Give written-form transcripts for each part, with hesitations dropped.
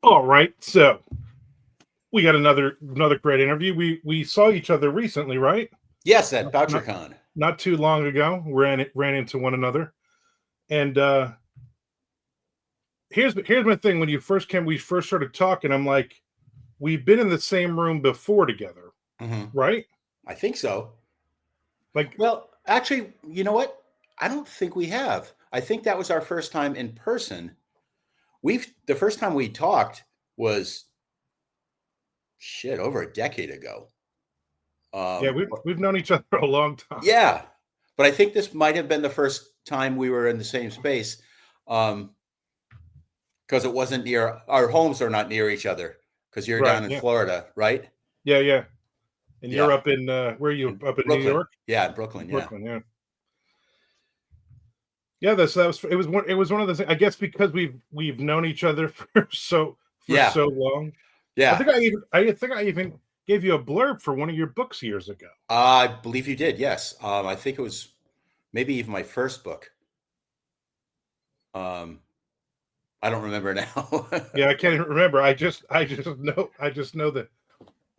All right, so we got another great interview. We saw each other recently, right? Yes, at Not BoucherCon. not too long ago. Ran into one another, and here's my thing. When you first came, we first started talking. I'm like, we've been in the same room before together, Hmm. right? I think so. Like, Well, actually, you know what? I don't think we have. I think that was our first time in person. We've the first time we talked was shit over a decade ago. yeah, we've known each other a long time. Yeah, but I think this might have been the first time we were in the same space, um, because it wasn't near our homes are not near each other because you're Right? down in Yeah, Florida, right? yeah, yeah. And you're Yeah, up in where are you in up in New Brooklyn. York, Yeah, in Brooklyn. Yeah. Brooklyn? Yeah, yeah. That was it was one of the things. I guess because we've known each other for Yeah. so long. Yeah. I think I even gave you a blurb for one of your books years ago. I believe you did. Yes. I think it was maybe even my first book. Um, I don't remember now. Yeah, I can't even remember. I just know that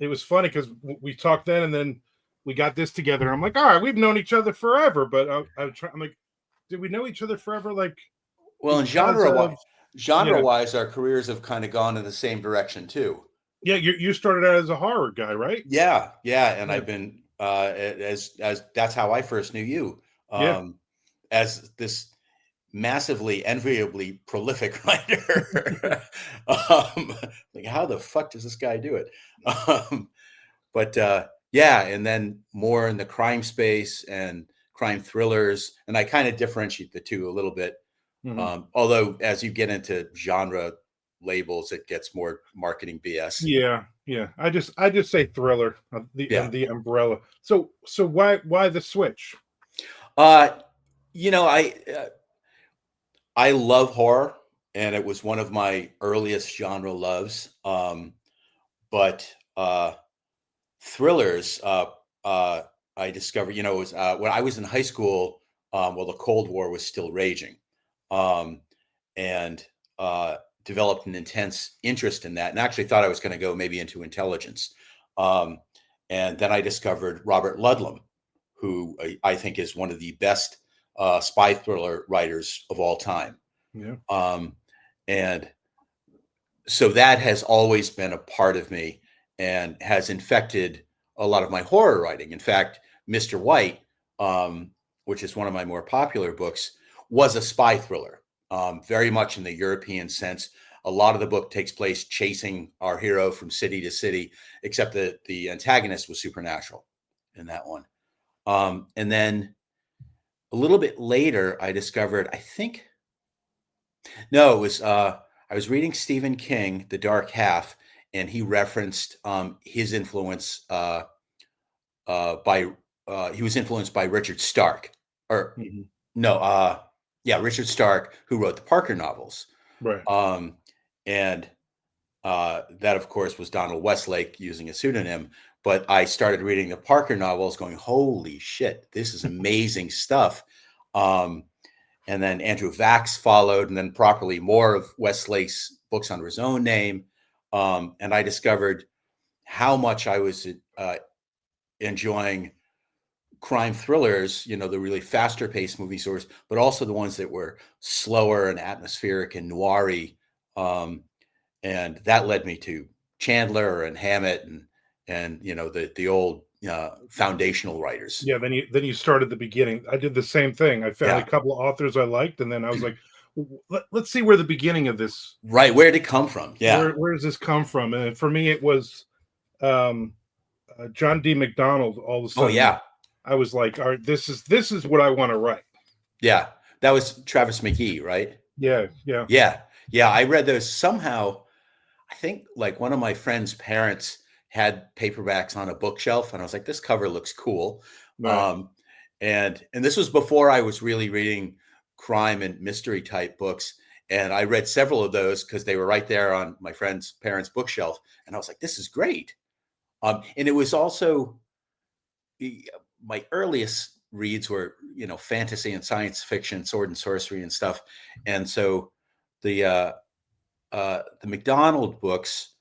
it was funny because we talked then, and then we got this together. I'm like, all right, we've known each other forever, but I'm like, did we know each other forever? Like Well, in because of genre yeah, wise, our careers have kind of gone in the same direction too. yeah. You started out as a horror guy, right? Yeah, yeah, and Yeah, I've been as that's how I first knew you, yeah, um, as this massively enviably prolific writer. um, like, how the fuck does this guy do it? Um, but yeah, and then more in the crime space and crime thrillers, and I kind of differentiate the two a little bit. hmm Although, as you get into genre labels, it gets more marketing BS. yeah, yeah. I just say thriller Yeah. the umbrella. So why the switch? Uh, you know, I love horror, and it was one of my earliest genre loves. But thrillers, I discovered, it was when I was in high school. Well, the Cold War was still raging, um, and uh, developed an intense interest in that, and actually thought I was going to go maybe into intelligence. Um, and then I discovered Robert Ludlum, who I think is one of the best spy thriller writers of all time. Yeah, Um, and so that has always been a part of me and has infected a lot of my horror writing. In fact, Mr. White, um, which is one of my more popular books, was a spy thriller, very much in the European sense. A lot of the book takes place chasing our hero from city to city, except that the antagonist was supernatural in that one. And then a little bit later, I discovered, I think, no, it was I was reading Stephen King, The Dark Half, and he referenced his influence by he was influenced by Richard Stark, or hmm no, yeah, Richard Stark, who wrote the Parker novels, right. um, and that of course was Donald Westlake using a pseudonym. But I started reading the Parker novels, going, "Holy shit, this is amazing stuff!" Um, and then Andrew Vax followed, and then properly more of Westlake's books under his own name. And I discovered how much I was enjoying crime thrillers, the really faster paced movie stories, but also the ones that were slower and atmospheric and noir. Um, and that led me to Chandler and Hammett and the old foundational writers. Yeah, then you start at the beginning. I did the same thing. I found a Yeah, couple of authors I liked, and then I was like, let's see where the beginning of this right. Where did it come from? Yeah. where does this come from? And for me, it was um, John D. McDonald. All of a Oh sudden, yeah. I was like, all right, this is what I want to write. Yeah, that was Travis McGee, right? Yeah, yeah, Yeah, yeah. I read those somehow. I think like one of my friend's parents had paperbacks on a bookshelf, and I was like, "This cover looks cool." right. Um, and this was before I was really reading crime and mystery type books, and I read several of those because they were right there on my friend's parents' bookshelf, and I was like, "This is great." And it was also my earliest reads were fantasy and science fiction, sword and sorcery and stuff, and so the the McDonald books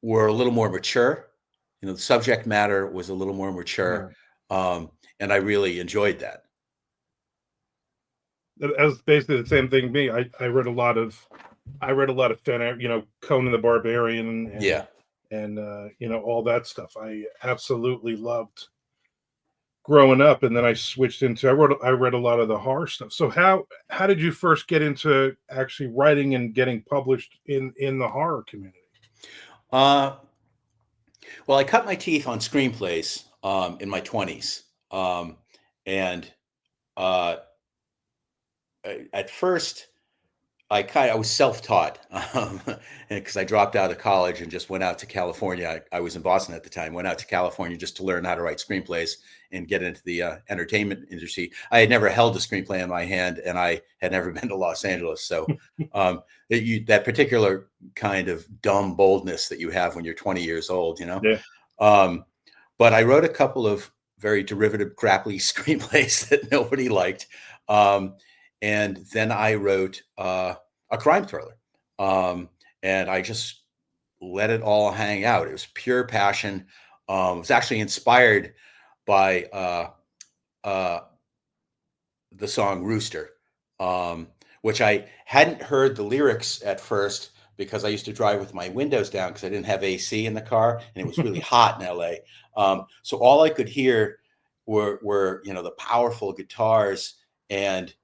were a little more mature. The subject matter was a little more mature, and I really enjoyed that. That was basically the same thing. Me, I read a lot of fan art, Conan the Barbarian Yeah. and all that stuff. I absolutely loved growing up, and then I switched into I read a lot of the horror stuff. So how did you first get into actually writing and getting published in the horror community? Well, I cut my teeth on screenplays in my 20s, and uh, at first I was self-taught because I dropped out of college and just went out to California. I was in Boston at the time. Went out to California just to learn how to write screenplays and get into the entertainment industry. I had never held a screenplay in my hand, and I had never been to Los Angeles. So that particular kind of dumb boldness that you have when you're 20 years old, Yeah. But I wrote a couple of very derivative, crappy screenplays that nobody liked. And then I wrote a crime thriller, and I just let it all hang out. It was pure passion. It was actually inspired by the song "Rooster," which I hadn't heard the lyrics at first because I used to drive with my windows down because I didn't have AC in the car, and it was really hot in LA. So all I could hear were the powerful guitars and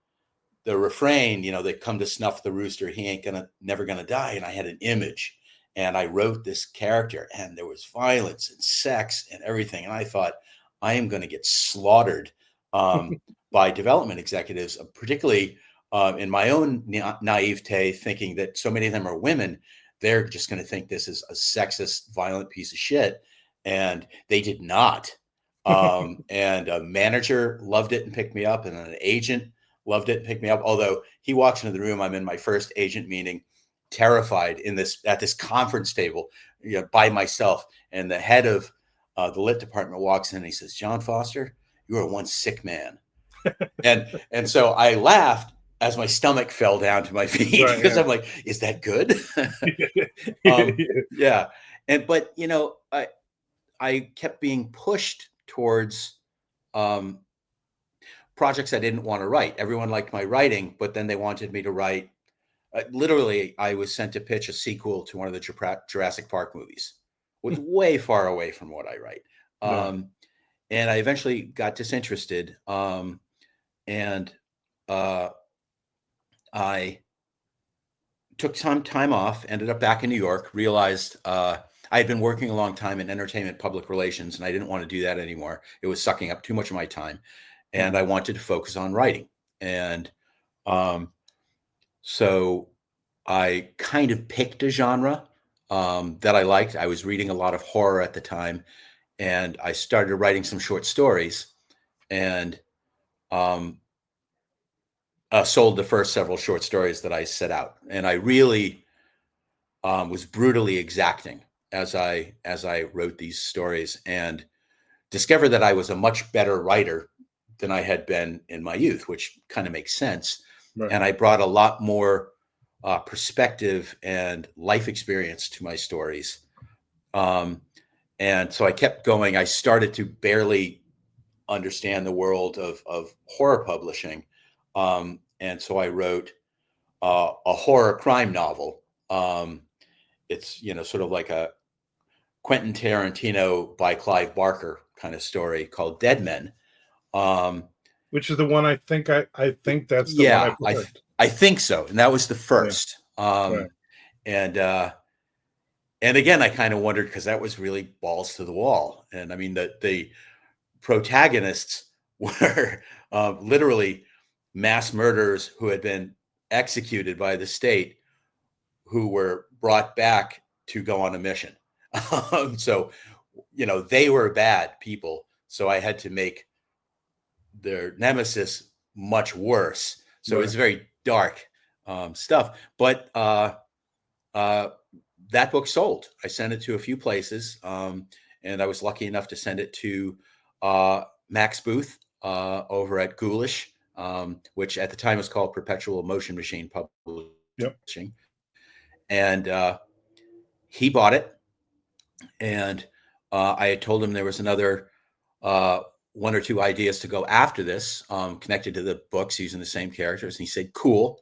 the refrain, they come to snuff the rooster, he ain't never gonna die. And I had an image, and I wrote this character, and there was violence and sex and everything. And I thought, I am going to get slaughtered by development executives, particularly in my own naivete, thinking that so many of them are women. They're just going to think this is a sexist, violent piece of shit. And they did not. And a manager loved it and picked me up, and an agent loved it and picked me up. Although he walks into the room, I'm in my first agent meeting, terrified at this conference table, by myself. And the head of the lit department walks in and he says, "John Foster, you are one sick man." and so I laughed as my stomach fell down to my feet, Right, because yeah. I'm like, is that good? Yeah. But I kept being pushed towards projects I didn't want to write. Everyone liked my writing, but then they wanted me to write. Literally, I was sent to pitch a sequel to one of the Jurassic Park movies, was way far away from what I write. Yeah. And I eventually got disinterested. And I took some time off, ended up back in New York, realized I had been working a long time in entertainment public relations, and I didn't want to do that anymore. It was sucking up too much of my time. And I wanted to focus on writing. And so I kind of picked a genre that I liked. I was reading a lot of horror at the time, and I started writing some short stories, and sold the first several short stories that I set out. And I really was brutally exacting as I wrote these stories, and discovered that I was a much better writer than I had been in my youth, which kind of makes sense. Right. And I brought a lot more perspective and life experience to my stories. And so I kept going. I started to barely understand the world of horror publishing. And so I wrote a horror crime novel. It's, sort of like a Quentin Tarantino by Clive Barker kind of story called Dead Men. Which is the one I think that's the one I picked. I think so. And that was the first. Right. And again, I kind of wondered, because that was really balls to the wall. And I mean, the protagonists were literally mass murderers who had been executed by the state, who were brought back to go on a mission. So, they were bad people. So I had to make their nemesis much worse. So Right. it's very dark stuff. But that book sold. I sent it to a few places, and I was lucky enough to send it to Max Booth over at Ghoulish, which at the time was called Perpetual Motion Machine Publishing. Yep. And he bought it. And I had told him there was another one or two ideas to go after this, connected to the books using the same characters. And he said, cool.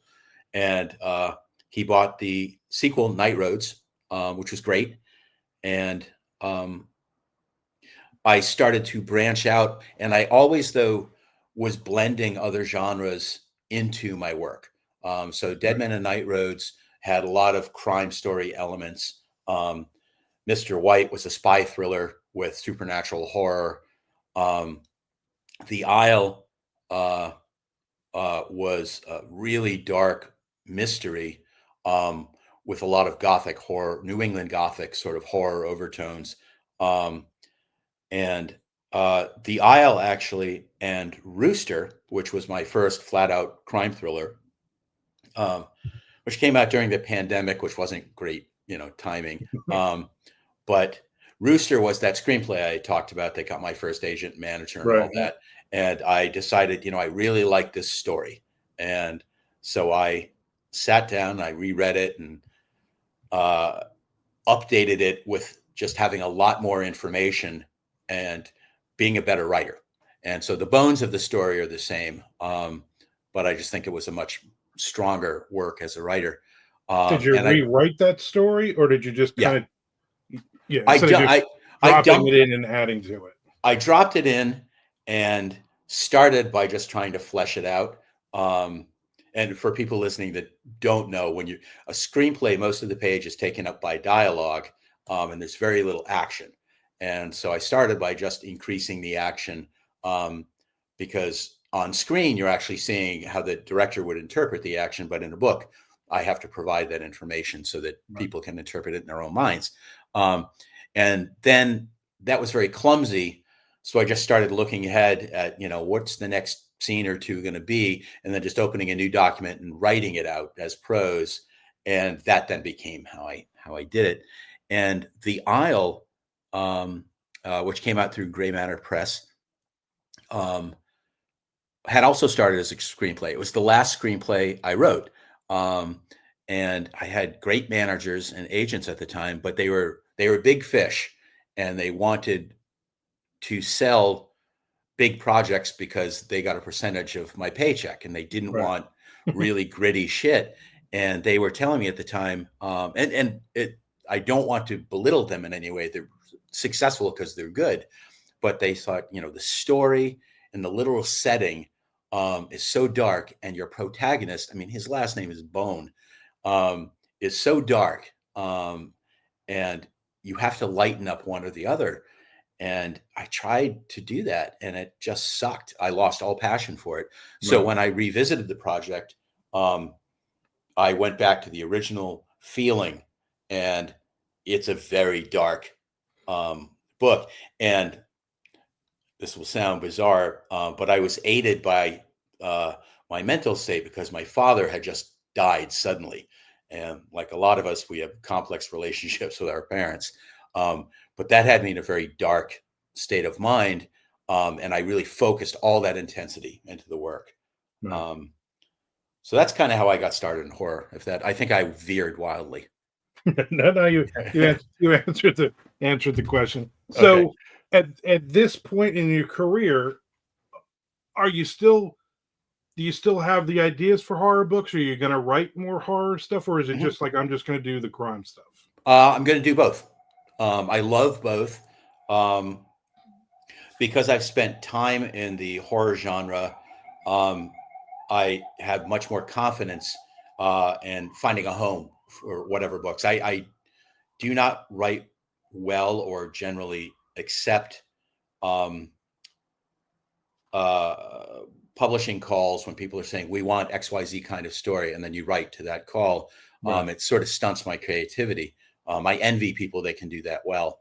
And he bought the sequel, Night Roads, which was great. And I started to branch out. And I always, though, was blending other genres into my work. So Dead Men and Night Roads had a lot of crime story elements. Mr. White was a spy thriller with supernatural horror. The Isle was a really dark mystery with a lot of Gothic horror, New England Gothic sort of horror overtones. And The Isle, actually, and Rooster, which was my first flat out crime thriller, which came out during the pandemic, which wasn't great, timing. But Rooster was that screenplay I talked about that got my first agent, manager, and all that. And I decided, I really like this story. And so I sat down, I reread it, and updated it with just having a lot more information and being a better writer. And so the bones of the story are the same. But I just think it was a much stronger work as a writer. Did you rewrite that story, or did you just kind of, dropping it in and adding to it? I dropped it in and started by just trying to flesh it out. And for people listening that don't know, when a screenplay, most of the page is taken up by dialogue, and there's very little action. And so I started by just increasing the action, because on screen, you're actually seeing how the director would interpret the action. But in a book, I have to provide that information so that people can interpret it in their own minds. And then that was very clumsy. So I just started looking ahead at, what's the next scene or two going to be, and then just opening a new document and writing it out as prose. And that then became how I did it. And The Isle, which came out through Gray Matter Press, had also started as a screenplay. It was the last screenplay I wrote. And I had great managers and agents at the time, but they were big fish, and they wanted to sell big projects because they got a percentage of my paycheck, and they didn't want really gritty shit. And they were telling me at the time, I don't want to belittle them in any way. They're successful because they're good, but they thought, the story and the literal setting is so dark, and your protagonist, his last name is Bone, is so dark, and you have to lighten up one or the other. And I tried to do that, and it just sucked. I lost all passion for it. So when I revisited the project, I went back to the original feeling, and it's a very dark book. And this will sound bizarre, but I was aided by my mental state, because my father had just died suddenly. And like a lot of us, we have complex relationships with our parents. But that had me in a very dark state of mind. And I really focused all that intensity into the work. So that's kind of how I got started in horror. I think I veered wildly. No, you answered the question. So at this point in your career, do you still have the ideas for horror books? Are you going to write more horror stuff, or is it just like, I'm just going to do the crime stuff? I'm going to do both. I love both, because I've spent time in the horror genre. I have much more confidence in finding a home for whatever books. I do not write well or generally accept publishing calls when people are saying, we want XYZ kind of story, and then you write to that call. It sort of stunts my creativity. I envy people that can do that well.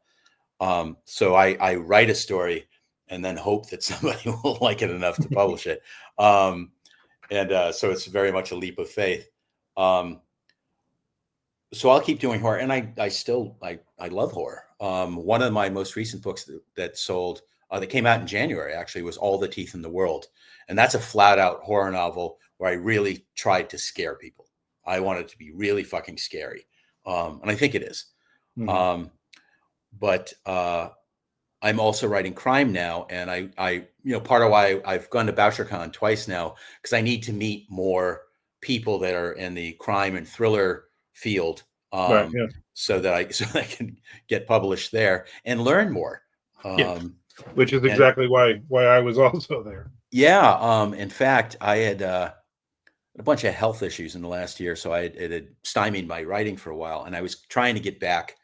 So I write a story and then hope that somebody will like it enough to publish it. So it's very much a leap of faith. So I'll keep doing horror, and I love horror. One of my most recent books that sold, that came out in January, actually, was All the Teeth in the World. And that's a flat out horror novel where I really tried to scare people. I wanted it to be really fucking scary. and I think it is. Mhm. But I'm also writing crime now, and I part of why I've gone to BoucherCon twice now, because I need to meet more people that are in the crime and thriller field, Right. Yeah. so that I can get published there and learn more. Yeah. Um, Which is and exactly why I was also there. yeah, in fact, I had a bunch of health issues in the last year, so it had stymied my writing for a while, and I was trying to get back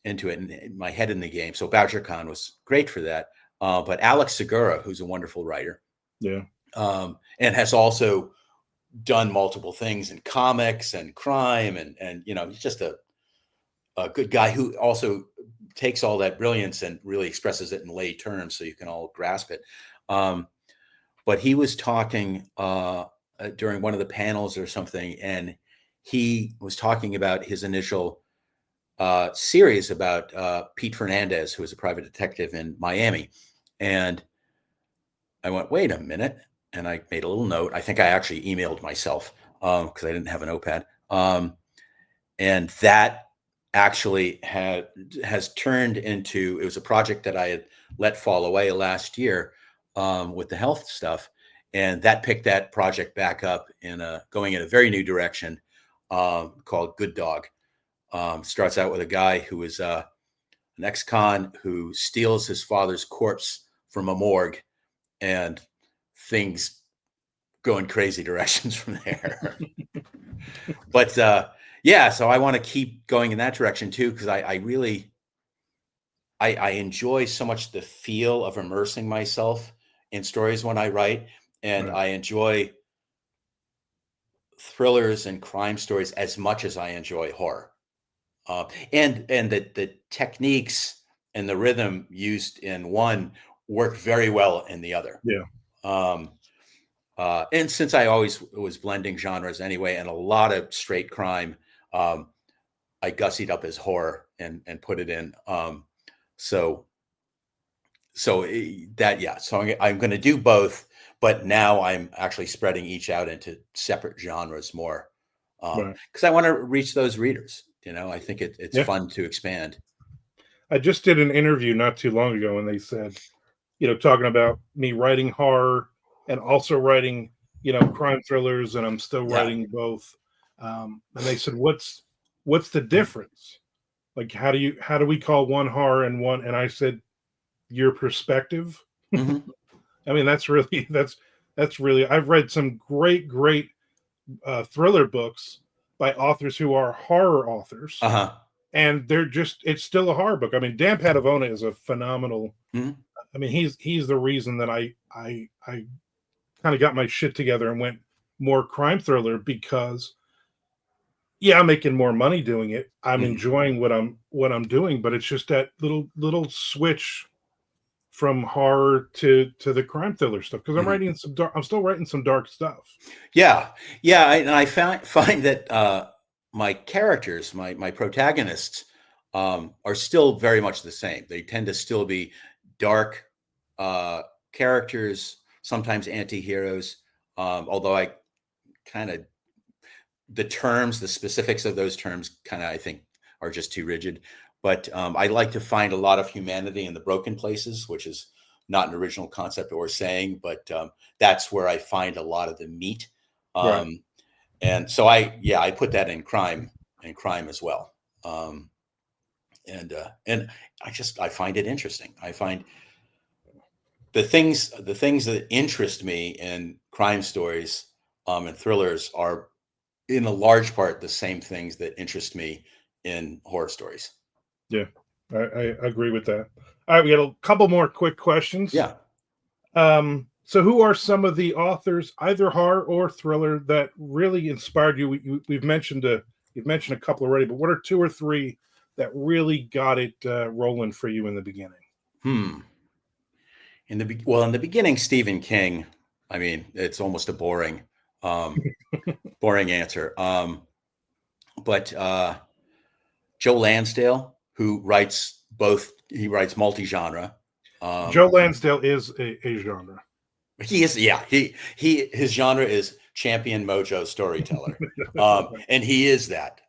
into it and my head in the game. So BoucherCon was great for that. But Alex Segura, who's a wonderful writer, Yeah. And has also done multiple things in comics and crime, and he's just a good guy who also takes all that brilliance and really expresses it in lay terms so you can all grasp it. But he was talking during one of the panels or something, and he was talking about his initial series about Pete Fernandez, who was a private detective in Miami. And I went, wait a minute. And I made a little note. I think I actually emailed myself because I didn't have a notepad. And that actually has turned into, it was a project that I had let fall away last year with the health stuff. And that picked that project back up going in a very new direction called Good Dog. Starts out with a guy who is an ex-con who steals his father's corpse from a morgue, and things go in crazy directions from there. But yeah, so I want to keep going in that direction too, because I really I enjoy so much the feel of immersing myself in stories when I write, and Right. I enjoy thrillers and crime stories as much as I enjoy horror. And the techniques and the rhythm used in one work very well in the other. Yeah. Um, and since I always was blending genres anyway, and a lot of straight crime, I gussied up as horror and put it in. So that yeah. So I'm going to do both, but now I'm actually spreading each out into separate genres more Right. because I want to reach those readers. I think it's Yeah. fun to expand. I just did an interview not too long ago, and they said, talking about me writing horror and also writing, crime thrillers, and I'm still Yeah. writing both. And they said, "What's the difference? Like, how do we call one horror and one?" And I said, "Your perspective." Hmm. I mean, that's really that's really. I've read some great thriller books by authors who are horror authors, Uh-huh. and it's still a horror book. I mean, Dan Padavona is a phenomenal. Mhm. I mean, he's the reason that I kind of got my shit together and went more crime thriller, because yeah, I'm making more money doing it. I'm Mhm. enjoying what I'm doing, but it's just that little switch from horror to the crime thriller stuff, because Mhm. I'm still writing some dark stuff. Yeah. Yeah, and I find that my characters, my protagonists, are still very much the same. They tend to still be dark uh, characters, sometimes anti-heroes. Although I kind of the specifics of those terms, kind of I think are just too rigid. But I like to find a lot of humanity in the broken places, which is not an original concept or saying, but that's where I find a lot of the meat. Right. Um, and so I put that in crime as well. Um, and I find it interesting. I find the things that interest me in crime stories and thrillers are in a large part the same things that interest me in horror stories. Yeah, I agree with that. All right, we got a couple more quick questions. Yeah. So who are some of the authors, either horror or thriller, that really inspired you? You've mentioned a couple already, but what are two or three that really got it rolling for you in the beginning? Hmm. In the beginning, Stephen King. I mean, it's almost a um, boring answer. But Joe Lansdale, who writes both, he writes multi-genre. Joe Um, Lansdale is a genre. he is, yeah, his genre is champion mojo storyteller, and he is that.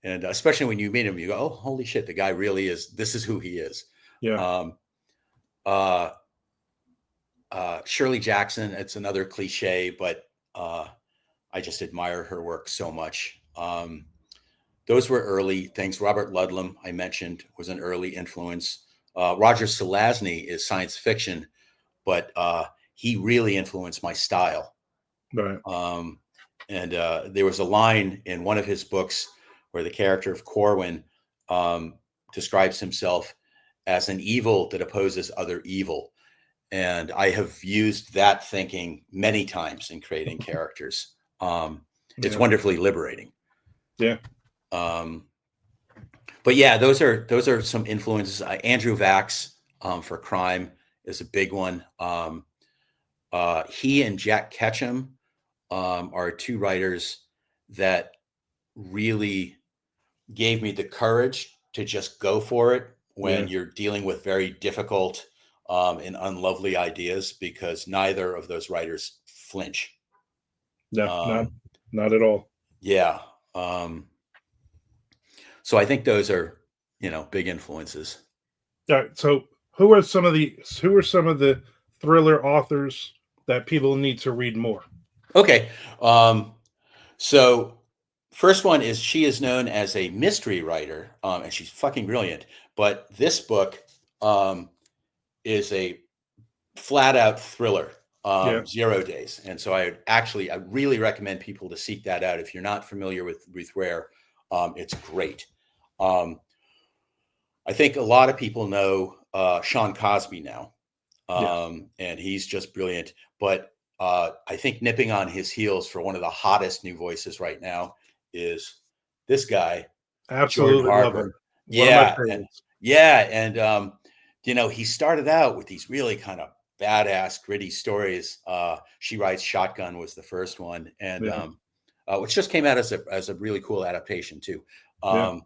And especially when you meet him, you go, "Oh, holy shit, the guy really is. This is who he is." Yeah. Um, uh, Shirley Jackson. It's another cliche, but I just admire her work so much. Those were early things. Robert Ludlum, I mentioned, was an early influence. Roger Selazny is science fiction, but he really influenced my style. Right. And there was a line in one of his books where the character of Corwin describes himself as an evil that opposes other evil. And I have used that thinking many times in creating characters. It's Yeah. wonderfully liberating. Yeah. But yeah, those are some influences. Andrew Vax for crime is a big one. He and Jack Ketchum are two writers that really gave me the courage to just go for it when Yeah. you're dealing with very difficult and unlovely ideas, because neither of those writers flinch. No, Um, not at all. yeah. So I think those are, big influences. All right. So who are some of the thriller authors that people need to read more? Okay. So first one is, she is known as a mystery writer, and she's fucking brilliant. But this book is a flat out thriller, Yeah. 0 Days. And so I really recommend people to seek that out. If you're not familiar with Ruth Ware, it's great. I think a lot of people know Sean Cosby now, Yeah. and he's just brilliant. But I think nipping on his heels for one of the hottest new voices right now is this guy, Jordan Absolutely love him. Harper. One of my Yeah, favorites. and he started out with these really kind of badass, gritty stories. She Rides Shotgun was the first one, and Yeah. which just came out as a really cool adaptation too. Yeah.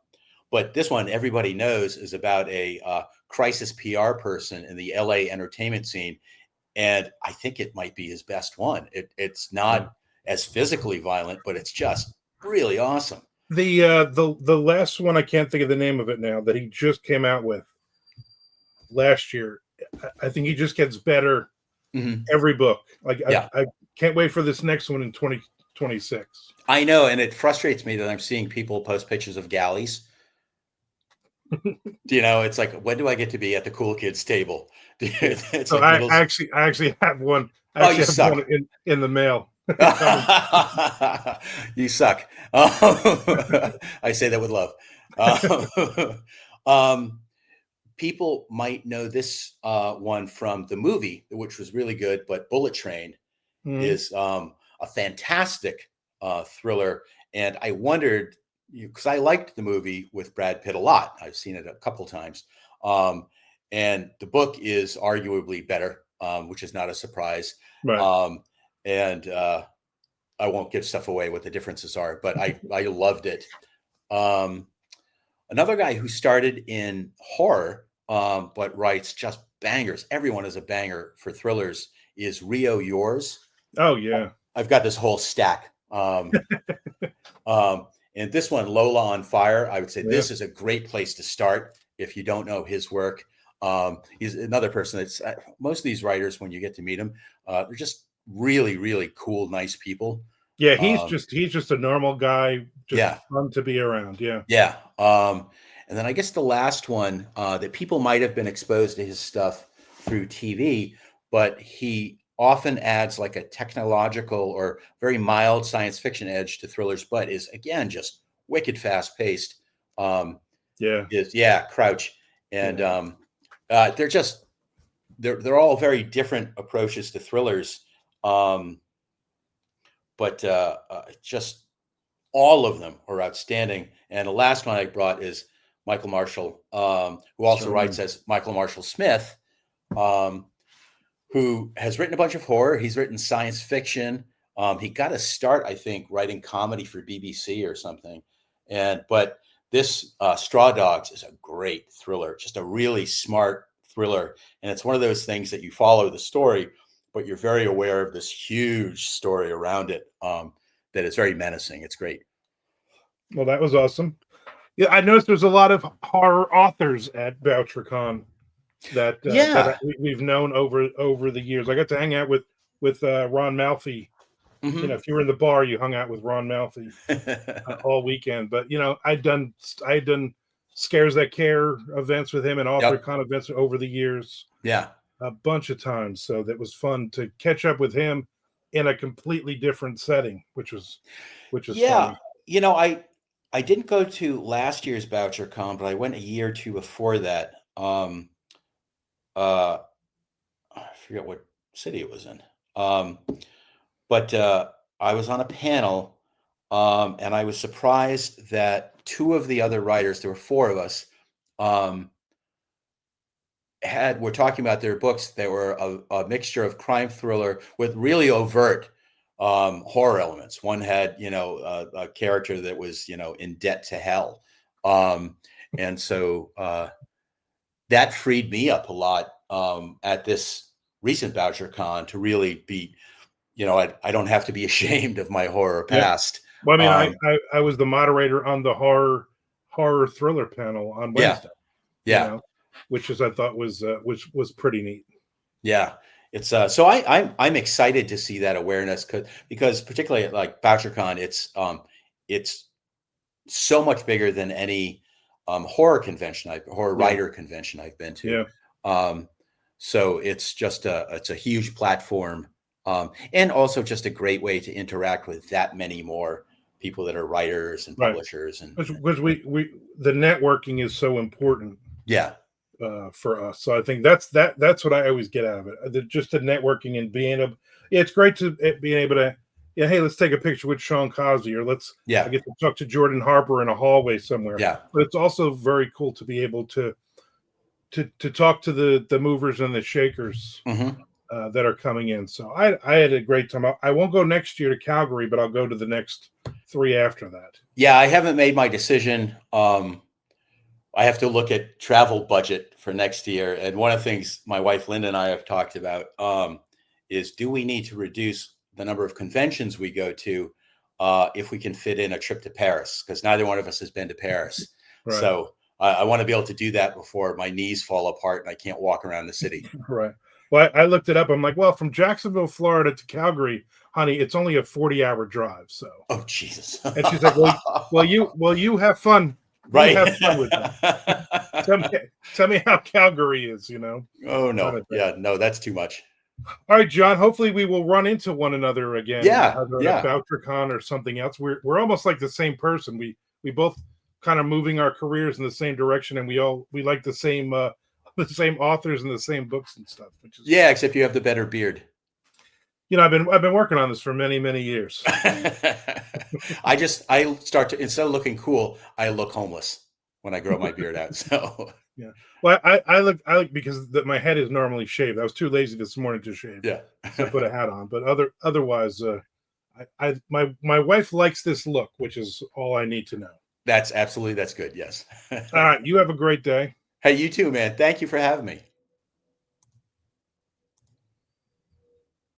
But this one, everybody knows, is about a crisis PR person in the LA entertainment scene, and I think it might be his best one. It's Yeah. not as physically violent, but it's just really awesome. The last one, I can't think of the name of it now, that he just came out with last year. I think he just gets better Mhm. every book. Like Yeah. I can't wait for this next one in 2026. I know, and it frustrates me that I'm seeing people post pictures of galleys. It's like, when do I get to be at the cool kids table? Yeah. It's So like I little. actually have one. I Oh, you actually have one suck. in the mail coming. You suck. I say that with love. Um, People might know this one from the movie, which was really good, but Bullet Train Mhm. is a fantastic thriller. And I wondered, because I liked the movie with Brad Pitt a lot. I've seen it a couple times. Um, and the book is arguably better, which is not a surprise. Right. Um, and I won't give stuff away what the differences are, but I loved it. Um, Another guy who started in horror, but writes just bangers. Everyone is a banger for thrillers. Is Rio Yours? Oh yeah. I've got this whole stack. And this one, Lola on Fire, I would say Yeah. this is a great place to start if you don't know his work. He's another person that's most of these writers, when you get to meet them, they're just really, really cool, nice people. Yeah, Um, he's just a normal guy, just yeah, fun to be around. Yeah. yeah. And then I guess the last one that people might have been exposed to his stuff through TV, but he often adds like a technological or very mild science fiction edge to thrillers, but is again just wicked fast paced. Yeah. Crouch, and Yeah. they're all very different approaches to thrillers, um, but just all of them are outstanding. And the last one I brought is Michael Marshall, who also Sure. writes as Michael Marshall Smith, um, who has written a bunch of horror. He's written science fiction. He got a start, I think, writing comedy for BBC or something. But this Straw Dogs is a great thriller, just a really smart thriller. And it's one of those things that you follow the story, but you're very aware of this huge story around it that is very menacing. It's great. Well, that was awesome. Yeah, I noticed there's a lot of horror authors at VoucherCon that Yeah. we've known over the years. I got to hang out with Ron Malfi. You know, Hmm. if you were in the bar, you hung out with Ron Malfi all weekend. But you know, I had done scares that care events with him and Yep. AuthorCon events over the years Yeah. a bunch of times. So that was fun to catch up with him in a completely different setting, which was Yeah. funny. You know, I didn't go to last year's Boucher Con, but I went a year or two before that. Uh, I forget what city it was in. Um, but I was on a panel, and I was surprised that two of the other writers, there were four of us, um, were talking about their books that were a mixture of crime thriller with really overt horror elements. One had, a character that was, in debt to hell. Um, and so that freed me up a lot at this recent Boucher Con to really be, I don't have to be ashamed of my horror Yeah. past. Well, I mean, Um, I was the moderator on the horror thriller panel on yeah, Wednesday. You yeah. know, which is I thought was pretty neat. Yeah, it's so I'm excited to see that awareness because particularly at like BoucherCon, it's so much bigger than any horror Yeah, writer convention I've been to. yeah, Um, so it's a huge platform, and also just a great way to interact with that many more people that are writers and right. publishers Because we the networking is so important yeah, for us. So I think that's what I always get out of it. Just the networking and being able. Yeah, it's great to being able to. Yeah, hey, let's take a picture with Sean Cosby, or I yeah, get to talk to Jordan Harper in a hallway somewhere. yeah. But it's also very cool to be able to talk to the movers and the shakers Hmm. that are coming in. So I had a great time. I won't go next year to Calgary, but I'll go to the next three after that. Yeah, I haven't made my decision. I have to look at travel budget for next year. And one of the things my wife Linda and I have talked about is do we need to reduce the number of conventions we go to if we can fit in a trip to Paris? Because neither one of us has been to Paris. Right, So I want to be able to do that before my knees fall apart and I can't walk around the city. right. Well, I looked it up. I'm like, well, from Jacksonville, Florida to Calgary, honey, it's only a 40-hour drive. So, Oh, Jesus. and she's like, well, you have fun. You Right. have fun with that. Tell me, tell me how Calgary is. Oh, Kind no. of thing. Yeah, no, that's too much. All right, John. Hopefully, we will run into one another again, Yeah, either at a yeah. BoucherCon or something else. We're almost like the same person. We both kind of moving our careers in the same direction, and we like the same the same authors and the same books and stuff. Which is Yeah, except you have the better beard. I've been working on this for many years. I start to, instead of looking cool, I look homeless when I grow my beard out. So Yeah. Well, I look because my head is normally shaved. I was too lazy this morning to shave, yeah. so I put a hat on. But otherwise, my wife likes this look, which is all I need to know. That's good. Yes. All right, you have a great day. Hey, you too, man. Thank you for having me.